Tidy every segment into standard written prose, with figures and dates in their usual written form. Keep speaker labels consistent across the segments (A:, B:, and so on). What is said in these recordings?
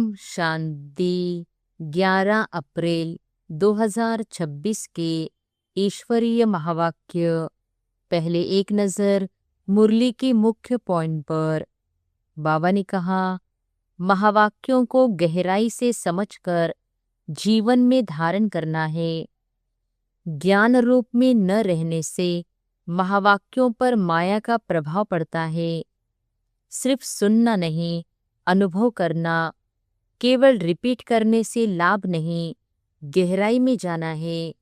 A: ओम शांति। 11 अप्रैल 2026 के ईश्वरीय महावाक्य। पहले एक नज़र मुरली के मुख्य पॉइंट पर। बाबा ने कहा, महावाक्यों को गहराई से समझकर जीवन में धारण करना है। ज्ञान रूप में न रहने से महावाक्यों पर माया का प्रभाव पड़ता है। सिर्फ सुनना नहीं, अनुभव करना। केवल रिपीट करने से लाभ नहीं, गहराई में जाना है।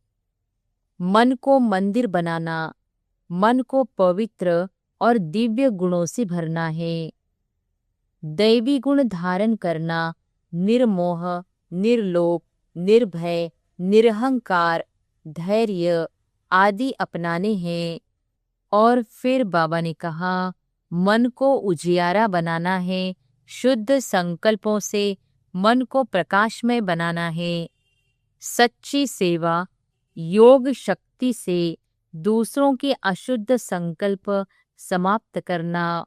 A: मन को मंदिर बनाना, मन को पवित्र और दिव्य गुणों से भरना है। दैवी गुण धारण करना, निर्मोह, निर्लोभ, निर्भय, निरहंकार, धैर्य आदि अपनाने हैं। और फिर बाबा ने कहा, मन को उजियारा बनाना है। शुद्ध संकल्पों से मन को प्रकाशमय बनाना है। सच्ची सेवा, योग शक्ति से दूसरों के अशुद्ध संकल्प समाप्त करना।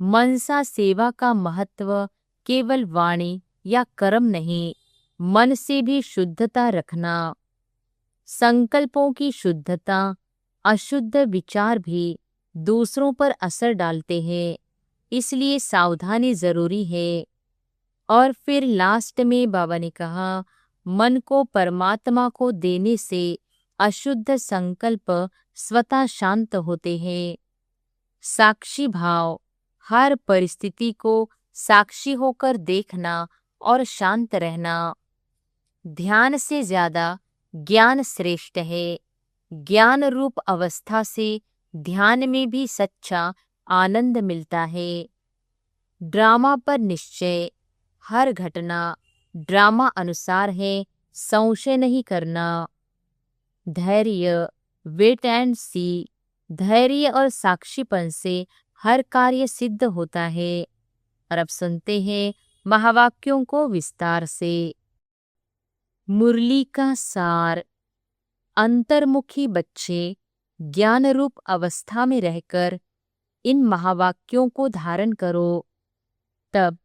A: मनसा सेवा का महत्व केवल वाणी या कर्म नहीं, मन से भी शुद्धता रखना। संकल्पों की शुद्धता, अशुद्ध विचार भी दूसरों पर असर डालते हैं, इसलिए सावधानी जरूरी है। और फिर लास्ट में बाबा ने कहा, मन को परमात्मा को देने से अशुद्ध संकल्प स्वतः शांत होते हैं। साक्षी भाव, हर परिस्थिति को साक्षी होकर देखना और शांत रहना। ध्यान से ज्यादा ज्ञान श्रेष्ठ है। ज्ञान रूप अवस्था से ध्यान में भी सच्चा आनंद मिलता है। ड्रामा पर निश्चय, हर घटना ड्रामा अनुसार है, संशय नहीं करना। धैर्य, वेट एंड सी, धैर्य और साक्षीपन से हर कार्य सिद्ध होता है। और अब सुनते हैं महावाक्यों को विस्तार से। मुरली का सार। अंतर्मुखी बच्चे ज्ञान रूप अवस्था में रहकर इन महावाक्यों को धारण करो, तब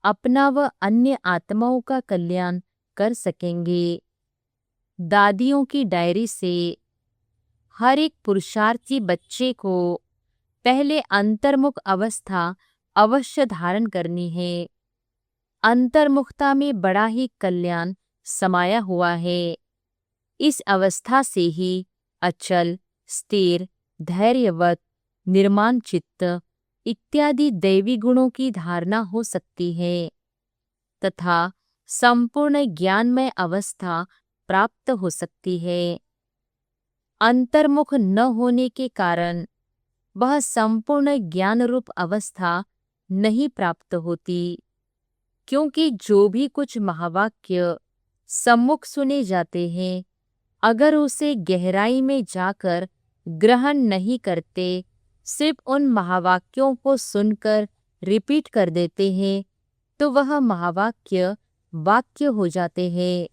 A: अपना व अन्य आत्माओं का कल्याण कर सकेंगे। दादियों की डायरी से हर एक पुरुषार्थी बच्चे को पहले अंतर्मुख अवस्था अवश्य धारण करनी है। अंतर्मुखता में बड़ा ही कल्याण समाया हुआ है। इस अवस्था से ही अचल, स्थिर, धैर्यवत, निर्माण चित्त इत्यादि दैवी गुणों की धारणा हो सकती है तथा संपूर्ण ज्ञानमय अवस्था प्राप्त हो सकती है। अंतर्मुख न होने के कारण वह संपूर्ण ज्ञान रूप अवस्था नहीं प्राप्त होती, क्योंकि जो भी कुछ महावाक्य सम्मुख सुने जाते हैं, अगर उसे गहराई में जाकर ग्रहण नहीं करते, सिर्फ उन महावाक्यों को सुनकर रिपीट कर देते हैं, तो वह महावाक्य वाक्य हो जाते हैं।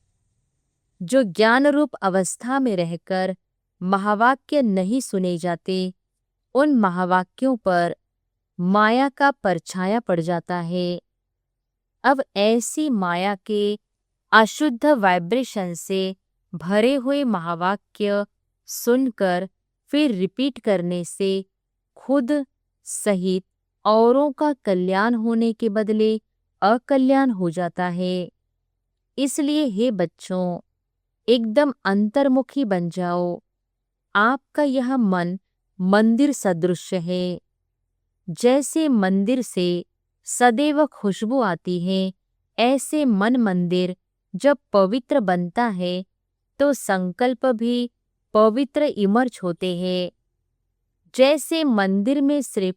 A: जो ज्ञान रूप अवस्था में रहकर महावाक्य नहीं सुने जाते, उन महावाक्यों पर माया का परछाया पड़ जाता है। अब ऐसी माया के अशुद्ध वाइब्रेशन से भरे हुए महावाक्य सुनकर फिर रिपीट करने से खुद सहित औरों का कल्याण होने के बदले अकल्याण हो जाता है। इसलिए हे बच्चों, एकदम अंतर्मुखी बन जाओ। आपका यह मन मंदिर सदृश है। जैसे मंदिर से सदैव खुशबू आती है, ऐसे मन मंदिर जब पवित्र बनता है तो संकल्प भी पवित्र इमर्ज होते हैं। जैसे मंदिर में सिर्फ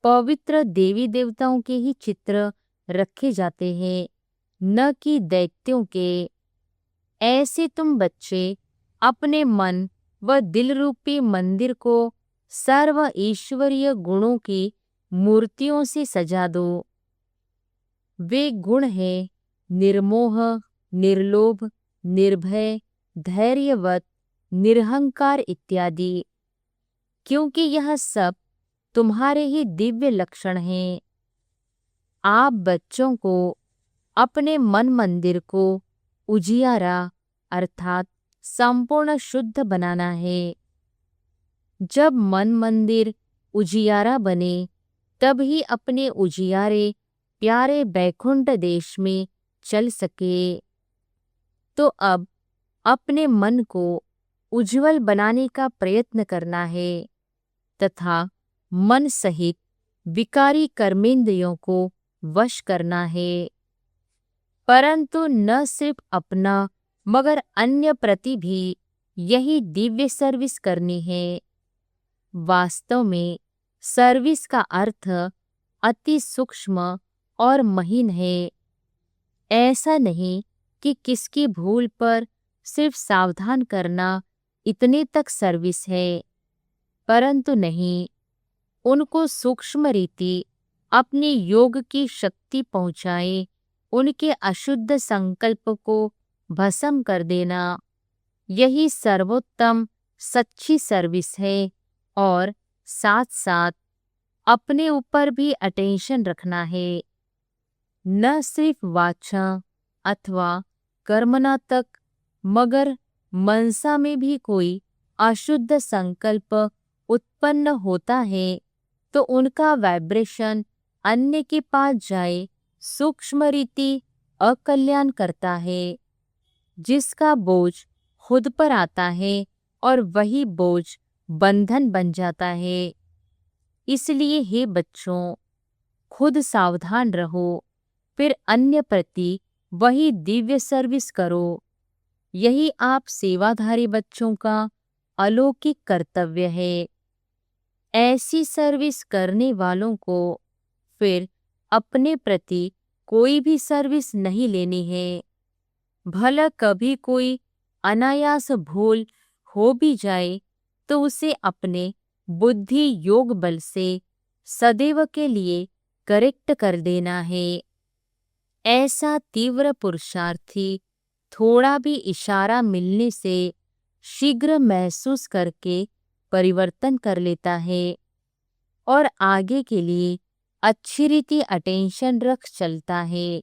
A: पवित्र देवी देवताओं के ही चित्र रखे जाते हैं, न कि दैत्यों के, ऐसे तुम बच्चे अपने मन व दिल रूपी मंदिर को सर्व ईश्वरीय गुणों की मूर्तियों से सजा दो। वे गुण हैं निर्मोह, निर्लोभ, निर्भय, धैर्यवत, निरहंकार इत्यादि, क्योंकि यह सब तुम्हारे ही दिव्य लक्षण हैं। आप बच्चों को अपने मन मंदिर को उजियारा अर्थात संपूर्ण शुद्ध बनाना है। जब मन मंदिर उजियारा बने तब ही अपने उजियारे प्यारे बैकुंठ देश में चल सके। तो अब अपने मन को उज्जवल बनाने का प्रयत्न करना है तथा मन सहित विकारी कर्मेंद्रियों को वश करना है, परंतु न सिर्फ अपना मगर अन्य प्रति भी यही दिव्य सर्विस करनी है। वास्तव में सर्विस का अर्थ अति सूक्ष्म और महीन है। ऐसा नहीं कि किसकी भूल पर सिर्फ सावधान करना इतने तक सर्विस है, परंतु नहीं, उनको सूक्ष्म रीति अपनी योग की शक्ति पहुँचाए, उनके अशुद्ध संकल्प को भस्म कर देना, यही सर्वोत्तम सच्ची सर्विस है। और साथ साथ अपने ऊपर भी अटेंशन रखना है, न सिर्फ वाचा अथवा कर्मना तक, मगर मनसा में भी कोई अशुद्ध संकल्प उत्पन्न होता है तो उनका वाइब्रेशन अन्य के पास जाए सूक्ष्म रीति अकल्याण करता है, जिसका बोझ खुद पर आता है और वही बोझ बंधन बन जाता है। इसलिए हे बच्चों, खुद सावधान रहो, फिर अन्य प्रति वही दिव्य सर्विस करो। यही आप सेवाधारी बच्चों का अलौकिक कर्तव्य है। ऐसी सर्विस करने वालों को फिर अपने प्रति कोई भी सर्विस नहीं लेनी है। भला कभी कोई अनायास भूल हो भी जाए तो उसे अपने बुद्धि योग बल से सदैव के लिए करेक्ट कर देना है। ऐसा तीव्र पुरुषार्थी थोड़ा भी इशारा मिलने से शीघ्र महसूस करके परिवर्तन कर लेता है और आगे के लिए अच्छी रीति अटेंशन रख चलता है।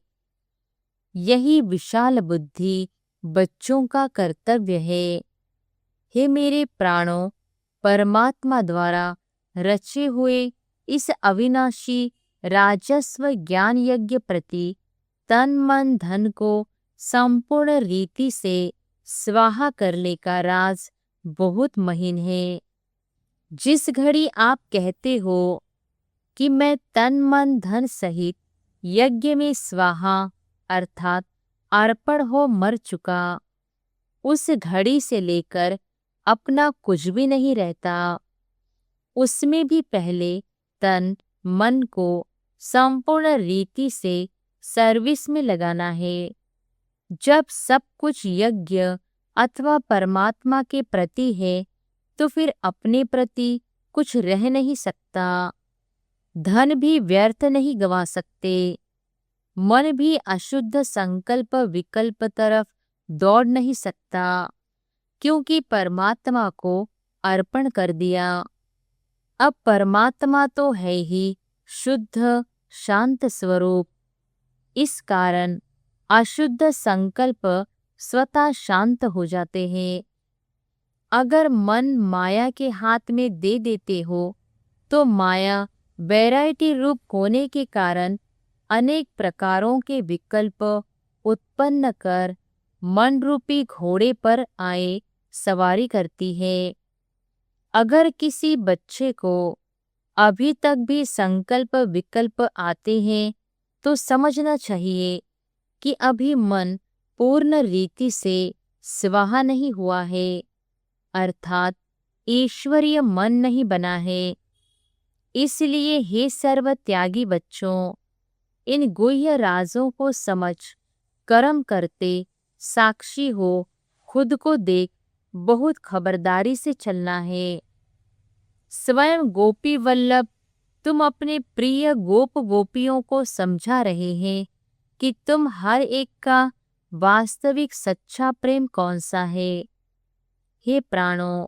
A: यही विशाल बुद्धि बच्चों का कर्तव्य है। हे मेरे प्राणों, परमात्मा द्वारा रचे हुए इस अविनाशी राजस्व ज्ञान यज्ञ प्रति तन मन धन को संपूर्ण रीति से स्वाहा करने का राज बहुत महीन है। जिस घड़ी आप कहते हो कि मैं तन मन धन सहित यज्ञ में स्वाहा अर्थात अर्पण हो मर चुका, उस घड़ी से लेकर अपना कुछ भी नहीं रहता। उसमें भी पहले तन मन को संपूर्ण रीति से सर्विस में लगाना है। जब सब कुछ यज्ञ अथवा परमात्मा के प्रति है तो फिर अपने प्रति कुछ रह नहीं सकता। धन भी व्यर्थ नहीं गवा सकते, मन भी अशुद्ध संकल्प विकल्प तरफ दौड़ नहीं सकता, क्योंकि परमात्मा को अर्पण कर दिया। अब परमात्मा तो है ही शुद्ध शांत स्वरूप, इस कारण अशुद्ध संकल्प स्वतः शांत हो जाते हैं। अगर मन माया के हाथ में दे देते हो तो माया वैरायटी रूप होने के कारण अनेक प्रकारों के विकल्प उत्पन्न कर मन रूपी घोड़े पर आए सवारी करती है। अगर किसी बच्चे को अभी तक भी संकल्प विकल्प आते हैं तो समझना चाहिए कि अभी मन पूर्ण रीति से स्वाहा नहीं हुआ है, अर्थात ईश्वरीय मन नहीं बना है। इसलिए हे सर्व त्यागी बच्चों, इन गुह्य राजों को समझ कर्म करते साक्षी हो, खुद को देख बहुत खबरदारी से चलना है। स्वयं गोपी वल्लभ तुम अपने प्रिय गोप गोपियों को समझा रहे हैं कि तुम हर एक का वास्तविक सच्चा प्रेम कौन सा है। हे प्राणों,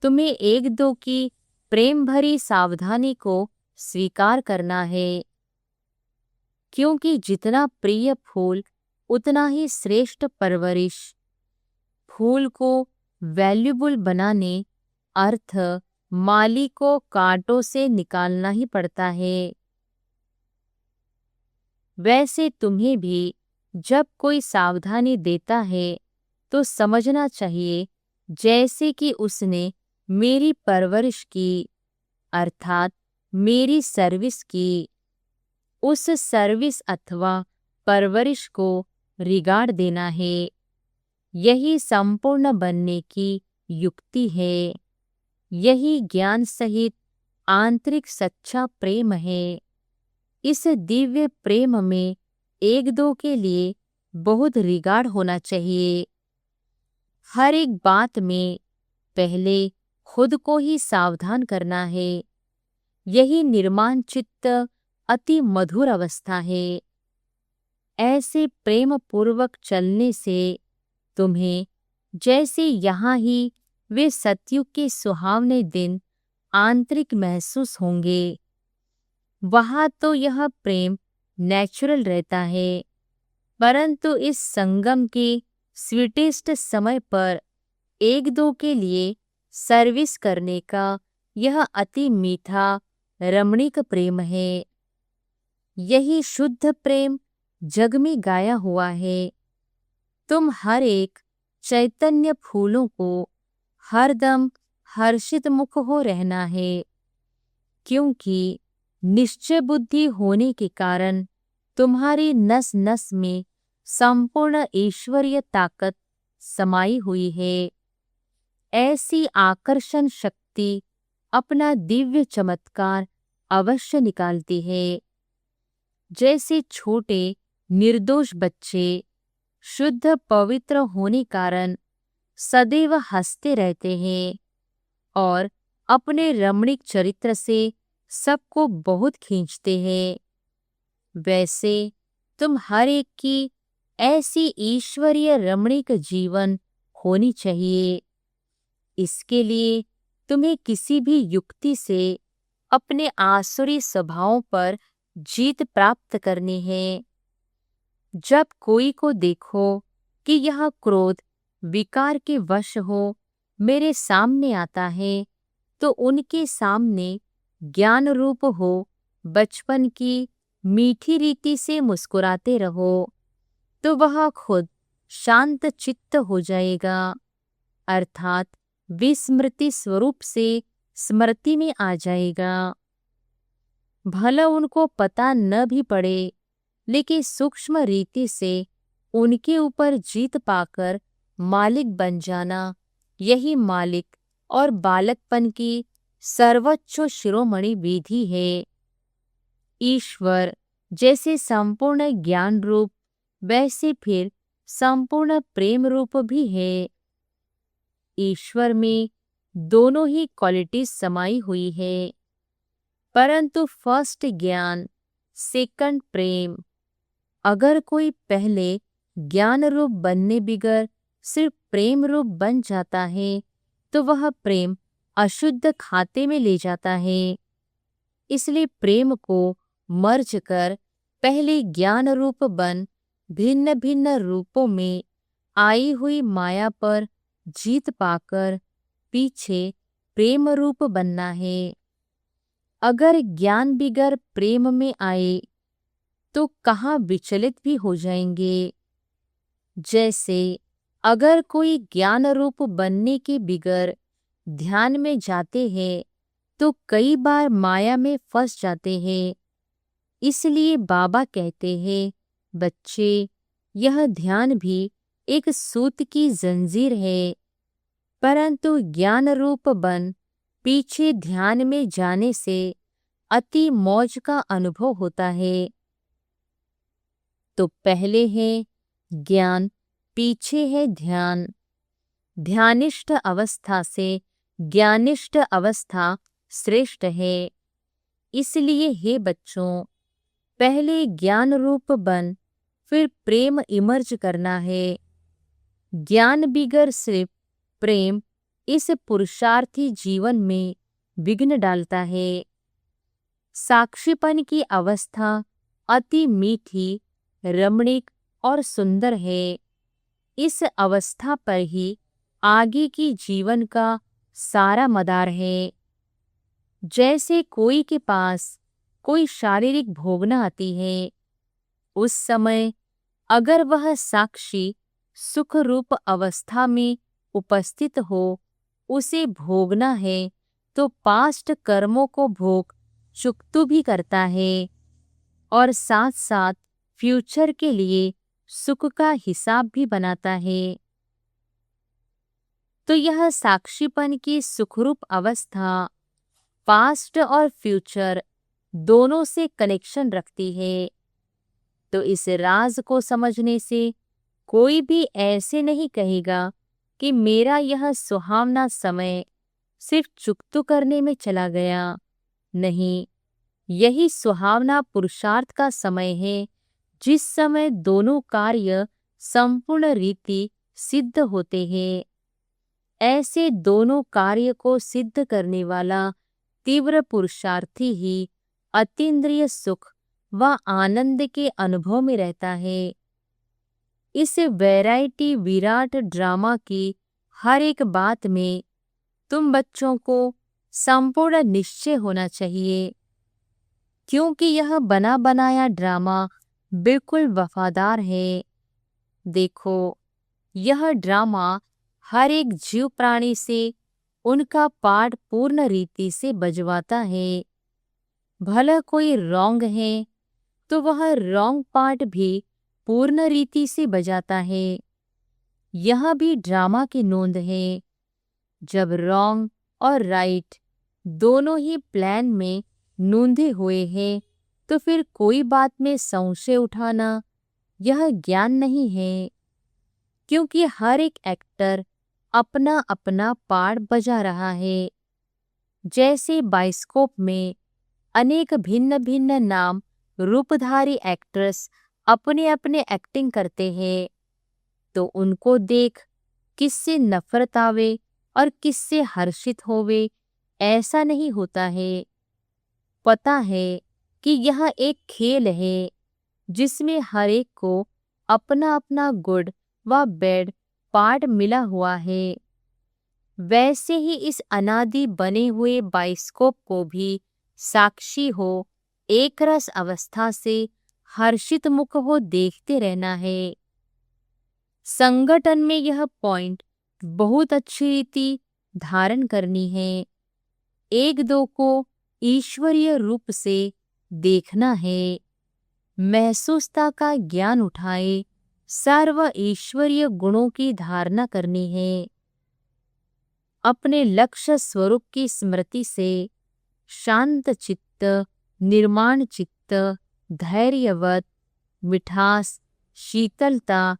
A: तुम्हें एक दो की प्रेम भरी सावधानी को स्वीकार करना है। क्योंकि जितना प्रिय फूल उतना ही श्रेष्ठ परवरिश। फूल को वैल्यूबल बनाने अर्थ माली को कांटों से निकालना ही पड़ता है। वैसे तुम्हें भी जब कोई सावधानी देता है तो समझना चाहिए जैसे कि उसने मेरी परवरिश की, अर्थात मेरी सर्विस की। उस सर्विस अथवा परवरिश को रिगार्ड देना है। यही संपूर्ण बनने की युक्ति है। यही ज्ञान सहित आंतरिक सच्चा प्रेम है। इस दिव्य प्रेम में एक दो के लिए बहुत रिगार्ड होना चाहिए। हर एक बात में पहले खुद को ही सावधान करना है। यही निर्माण चित्त अति मधुर अवस्था है। ऐसे प्रेम पूर्वक चलने से तुम्हें जैसे यहाँ ही वे सतयुग के सुहावने दिन आंतरिक महसूस होंगे, वहाँ तो यह प्रेम नेचुरल रहता है। परंतु इस संगम के स्वीटेस्ट समय पर एक दो के लिए सर्विस करने का यह अति मीठा रमणीक प्रेम है। यही शुद्ध प्रेम जग में गाया हुआ है। तुम हर एक चैतन्य फूलों को हरदम हर्षित मुख हो रहना है, क्योंकि निश्चय बुद्धि होने के कारण तुम्हारी नस नस में संपूर्ण ईश्वरीय ताकत समाई हुई है। ऐसी आकर्षण शक्ति अपना दिव्य चमत्कार अवश्य निकालती है। जैसे छोटे निर्दोष बच्चे शुद्ध पवित्र होने कारण सदैव हंसते रहते हैं और अपने रमणीक चरित्र से सबको बहुत खींचते हैं, वैसे तुम हर एक की ऐसी ईश्वरीय रमणीक जीवन होनी चाहिए। इसके लिए तुम्हें किसी भी युक्ति से अपने आसुरी स्वभावों पर जीत प्राप्त करनी है। जब कोई को देखो कि यह क्रोध विकार के वश हो मेरे सामने आता है, तो उनके सामने ज्ञान रूप हो बचपन की मीठी रीति से मुस्कुराते रहो, तो वह खुद शांत चित्त हो जाएगा, अर्थात विस्मृति स्वरूप से स्मृति में आ जाएगा। भला उनको पता न भी पड़े, लेकिन सूक्ष्म रीति से उनके ऊपर जीत पाकर मालिक बन जाना, यही मालिक और बालकपन की सर्वोच्च शिरोमणि विधि है। ईश्वर जैसे संपूर्ण ज्ञान रूप, वैसे फिर संपूर्ण प्रेम रूप भी है। ईश्वर में दोनों ही क्वालिटीज समाई हुई है, परंतु फर्स्ट ज्ञान, सेकंड प्रेम। अगर कोई पहले ज्ञान रूप बनने बिगर सिर्फ प्रेम रूप बन जाता है, तो वह प्रेम अशुद्ध खाते में ले जाता है। इसलिए प्रेम को मर्ज कर पहले ज्ञान रूप बन भिन्न भिन्न रूपों में आई हुई माया पर जीत पाकर पीछे प्रेम रूप बनना है। अगर ज्ञान बिगर प्रेम में आए तो कहाँ विचलित भी हो जाएंगे। जैसे अगर कोई ज्ञान रूप बनने के बिगर ध्यान में जाते हैं तो कई बार माया में फंस जाते हैं। इसलिए बाबा कहते हैं, बच्चे, यह ध्यान भी एक सूत की जंजीर है, परंतु ज्ञान रूप बन पीछे ध्यान में जाने से अति मौज का अनुभव होता है। तो पहले है ज्ञान, पीछे है ध्यान। ध्यानिष्ठ अवस्था से ज्ञानिष्ठ अवस्था श्रेष्ठ है। इसलिए हे बच्चों, पहले ज्ञान रूप बन फिर प्रेम इमर्ज करना है। ज्ञान बिगर सिर्फ प्रेम इस पुरुषार्थी जीवन में विघ्न डालता है। साक्षीपन की अवस्था अति मीठी, रमणीक और सुंदर है। इस अवस्था पर ही आगे की जीवन का सारा मदार है। जैसे कोई के पास कोई शारीरिक भोगना आती है, उस समय अगर वह साक्षी सुख रूप अवस्था में उपस्थित हो, उसे भोगना है तो पास्ट कर्मों को भोग चुकतू भी करता है और साथ साथ फ्यूचर के लिए सुख का हिसाब भी बनाता है। तो यह साक्षीपन की सुखरूप अवस्था पास्ट और फ्यूचर दोनों से कनेक्शन रखती है। तो इस राज को समझने से कोई भी ऐसे नहीं कहेगा कि मेरा यह सुहावना समय सिर्फ चुकतू करने में चला गया। नहीं, यही सुहावना पुरुषार्थ का समय है, जिस समय दोनों कार्य संपूर्ण रीति सिद्ध होते हैं। ऐसे दोनों कार्य को सिद्ध करने वाला तीव्र पुरुषार्थी ही अतीन्द्रिय सुख व आनंद के अनुभव में रहता है। इस वैरायटी विराट ड्रामा की हर एक बात में तुम बच्चों को संपूर्ण निश्चय होना चाहिए, क्योंकि यह बना बनाया ड्रामा बिल्कुल वफादार है। देखो, यह ड्रामा हर एक जीव प्राणी से उनका पार्ट पूर्ण रीति से बजवाता है। भला कोई रॉन्ग है तो वह रॉन्ग पार्ट भी पूर्ण रीति से बजाता है। यह भी ड्रामा की नोंद है। जब रॉन्ग और राइट दोनों ही प्लान में नोंधे हुए हैं, तो फिर कोई बात में संशय उठाना यह ज्ञान नहीं है, क्योंकि हर एक एक्टर अपना अपना पार्ट बजा रहा है। जैसे बाइस्कोप में अनेक भिन्न भिन्न नाम रूपधारी एक्ट्रेस अपने अपने एक्टिंग करते हैं, तो उनको देख किससे नफरत आवे और किससे हर्षित होवे, ऐसा नहीं होता है। पता है कि यह एक खेल है, जिसमें हर एक को अपना अपना गुड व बैड पार्ट मिला हुआ है। वैसे ही इस अनादि बने हुए बाइस्कोप को भी साक्षी हो, एक रस अवस्था से हर्षित मुख हो देखते रहना है। संगठन में यह पॉइंट बहुत अच्छी रीति धारण करनी है। एक दो को ईश्वरीय रूप से देखना है। महसूसता का ज्ञान उठाए, सर्व ईश्वरीय गुणों की धारणा करनी है। अपने लक्ष्य स्वरूप की स्मृति से शांत चित्त, निर्माण चित्त, धैर्यवत, मिठास, शीतलता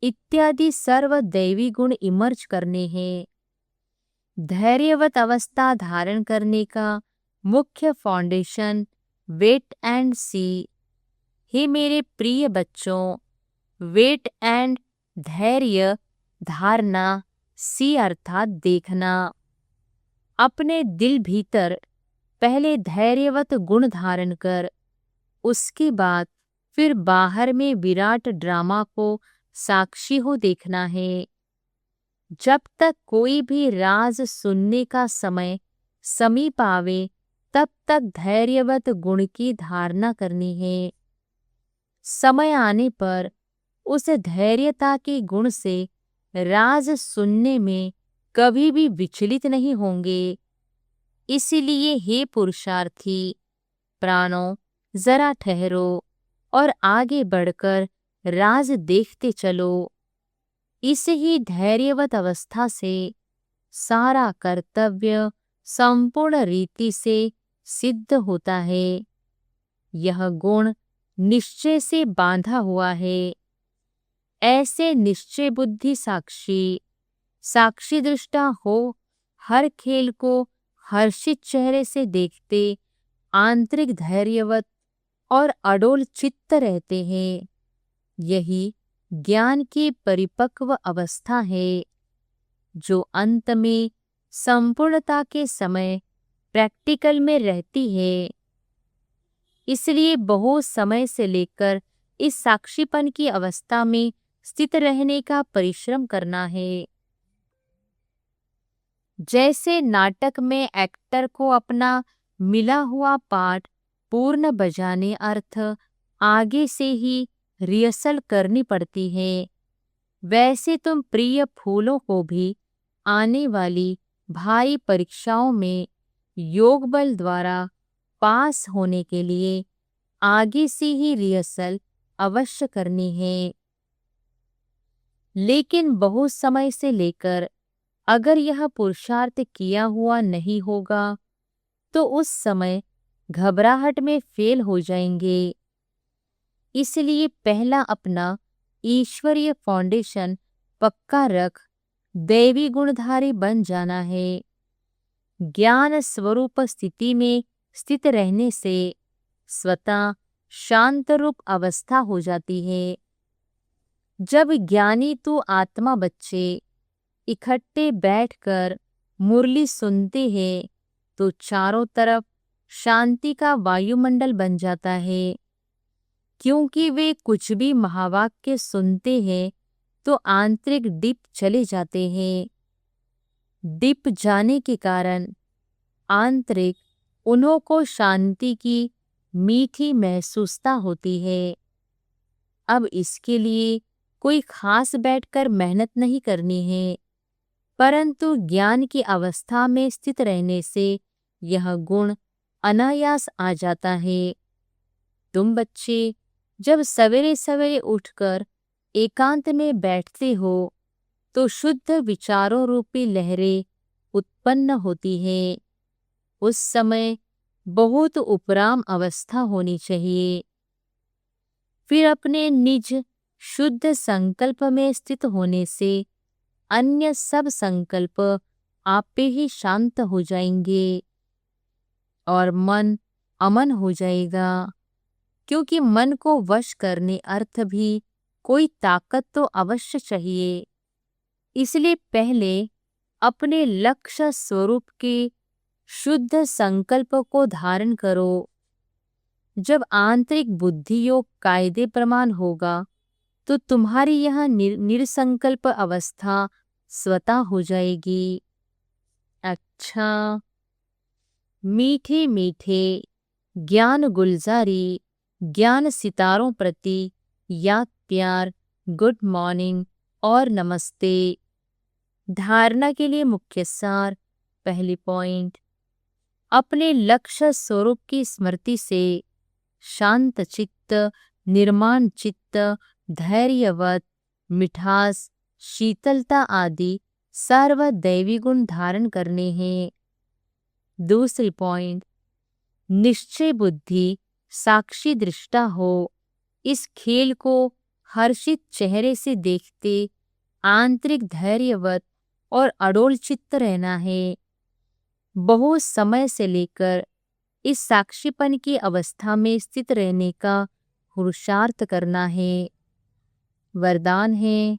A: इत्यादि सर्व दैवी गुण इमर्ज करने हैं। धैर्यवत अवस्था धारण करने का मुख्य फाउंडेशन वेट एंड सी। हे मेरे प्रिय बच्चों, वेट एंड धैर्य धारणा, सी अर्थात देखना। अपने दिल भीतर पहले धैर्यवत गुण धारण कर, उसके बाद फिर बाहर में विराट ड्रामा को साक्षी हो देखना है। जब तक कोई भी राज सुनने का समय समीप आवे, तब तक धैर्यवत गुण की धारणा करनी है। समय आने पर उस धैर्यता के गुण से राज सुनने में कभी भी विचलित नहीं होंगे। इसीलिए हे पुरुषार्थी प्राणों, जरा ठहरो और आगे बढ़कर राज देखते चलो। इस ही धैर्यवत अवस्था से सारा कर्तव्य संपूर्ण रीति से सिद्ध होता है। यह गुण निश्चय से बांधा हुआ है। ऐसे निश्चय बुद्धि साक्षी, साक्षी दृष्टा हो, हर खेल को हर्षित चेहरे से देखते आंतरिक धैर्यवत और अडोल चित्त रहते हैं। यही ज्ञान की परिपक्व अवस्था है, जो अंत में संपूर्णता के समय प्रैक्टिकल में रहती है। इसलिए बहुत समय से लेकर इस साक्षीपन की अवस्था में स्थित रहने का परिश्रम करना है। जैसे नाटक में एक्टर को अपना मिला हुआ पाठ पूर्ण बजाने अर्थ आगे से ही रिहर्सल करनी पड़ती है, वैसे तुम प्रिय फूलों को भी आने वाली भारी परीक्षाओं में योग बल द्वारा पास होने के लिए आगे से ही रिहर्सल अवश्य करनी है। लेकिन बहुत समय से लेकर अगर यह पुरुषार्थ किया हुआ नहीं होगा तो उस समय घबराहट में फेल हो जाएंगे। इसलिए पहला अपना ईश्वरीय फाउंडेशन पक्का रख दैवी गुणधारी बन जाना है। ज्ञान स्वरूप स्थिति में स्थित रहने से स्वतः शांत रूप अवस्था हो जाती है। जब ज्ञानी तो आत्मा बच्चे इकट्ठे बैठकर मुरली सुनते हैं तो चारों तरफ शांति का वायुमंडल बन जाता है, क्योंकि वे कुछ भी महावाक्य सुनते हैं तो आंतरिक डिप चले जाते हैं। डिप जाने के कारण आंतरिक उन्हों को शांति की मीठी महसूसता होती है। अब इसके लिए कोई खास बैठकर मेहनत नहीं करनी है, परंतु ज्ञान की अवस्था में स्थित रहने से यह गुण अनायास आ जाता है। तुम बच्चे जब सवेरे सवेरे उठकर एकांत में बैठते हो तो शुद्ध विचारों रूपी लहरें उत्पन्न होती है। उस समय बहुत उपराम अवस्था होनी चाहिए। फिर अपने निज शुद्ध संकल्प में स्थित होने से अन्य सब संकल्प आपे ही शांत हो जाएंगे और मन अमन हो जाएगा, क्योंकि मन को वश करने अर्थ भी कोई ताकत तो अवश्य चाहिए। इसलिए पहले अपने लक्ष्य स्वरूप के शुद्ध संकल्प को धारण करो। जब आंतरिक बुद्धि योग कायदे प्रमाण होगा तो तुम्हारी यह निरसंकल्प अवस्था स्वतः हो जाएगी। अच्छा, मीठे मीठे ज्ञान गुलजारी ज्ञान सितारों प्रति याद प्यार, गुड मॉर्निंग और नमस्ते। धारणा के लिए मुख्य सार। पहली पॉइंट, अपने लक्ष्य स्वरूप की स्मृति से शांत चित्त, निर्माण चित्त, धैर्यवत, मिठास, शीतलता आदि सर्व दैवी गुण धारण करने हैं। दूसरी पॉइंट, निश्चय बुद्धि साक्षी दृष्टा हो। इस खेल को हर्षित चेहरे से देखते आंतरिक धैर्यवत और अडोल चित्त रहना है। बहुत समय से लेकर इस साक्षीपन की अवस्था में स्थित रहने का पुरुषार्थ करना है। वरदान है,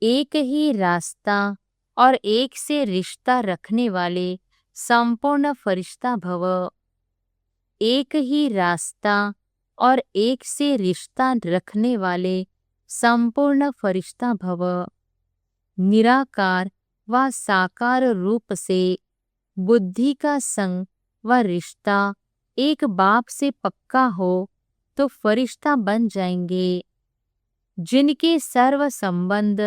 A: एक ही रास्ता और एक से रिश्ता रखने वाले संपूर्ण फरिश्ता भव। एक ही रास्ता और एक से रिश्ता रखने वाले संपूर्ण फरिश्ता भव। निराकार व साकार रूप से बुद्धि का संग व रिश्ता एक बाप से पक्का हो तो फरिश्ता बन जाएंगे। जिनके सर्व संबंध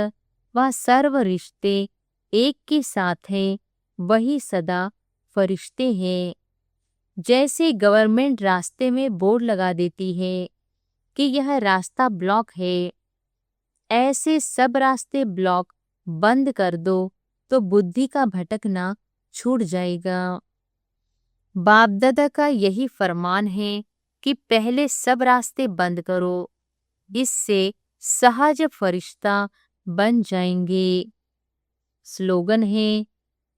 A: व सर्व रिश्ते एक के साथ हैं वही सदा फरिश्ते हैं। जैसे गवर्नमेंट रास्ते में बोर्ड लगा देती है कि यह रास्ता ब्लॉक है, ऐसे सब रास्ते ब्लॉक बंद कर दो तो बुद्धि का भटकना छूट जाएगा। बाप दादा का यही फरमान है कि पहले सब रास्ते बंद करो, इससे सहज फरिश्ता बन जाएंगे। स्लोगन है,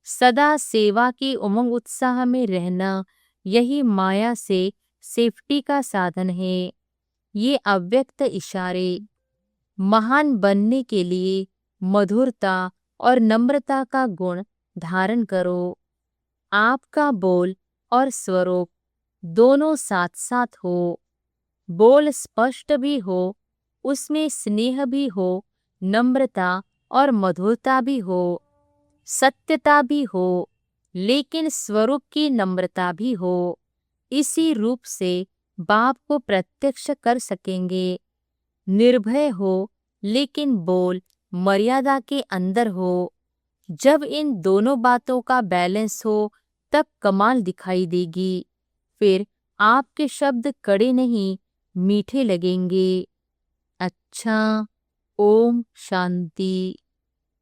A: सदा सेवा की उमंग उत्साह में रहना यही माया से सेफ्टी का साधन है। ये अव्यक्त इशारे महान बनने के लिए मधुरता और नम्रता का गुण धारण करो। आपका बोल और स्वरूप दोनों साथ साथ हो, बोल स्पष्ट भी हो, उसमें स्नेह भी हो, नम्रता और मधुरता भी हो, सत्यता भी हो, लेकिन स्वरूप की नम्रता भी हो। इसी रूप से बाप को प्रत्यक्ष कर सकेंगे। निर्भय हो, लेकिन बोल मर्यादा के अंदर हो। जब इन दोनों बातों का बैलेंस हो, तब कमाल दिखाई देगी। फिर आपके शब्द कड़े नहीं, मीठे लगेंगे। अच्छा, ओम शांति।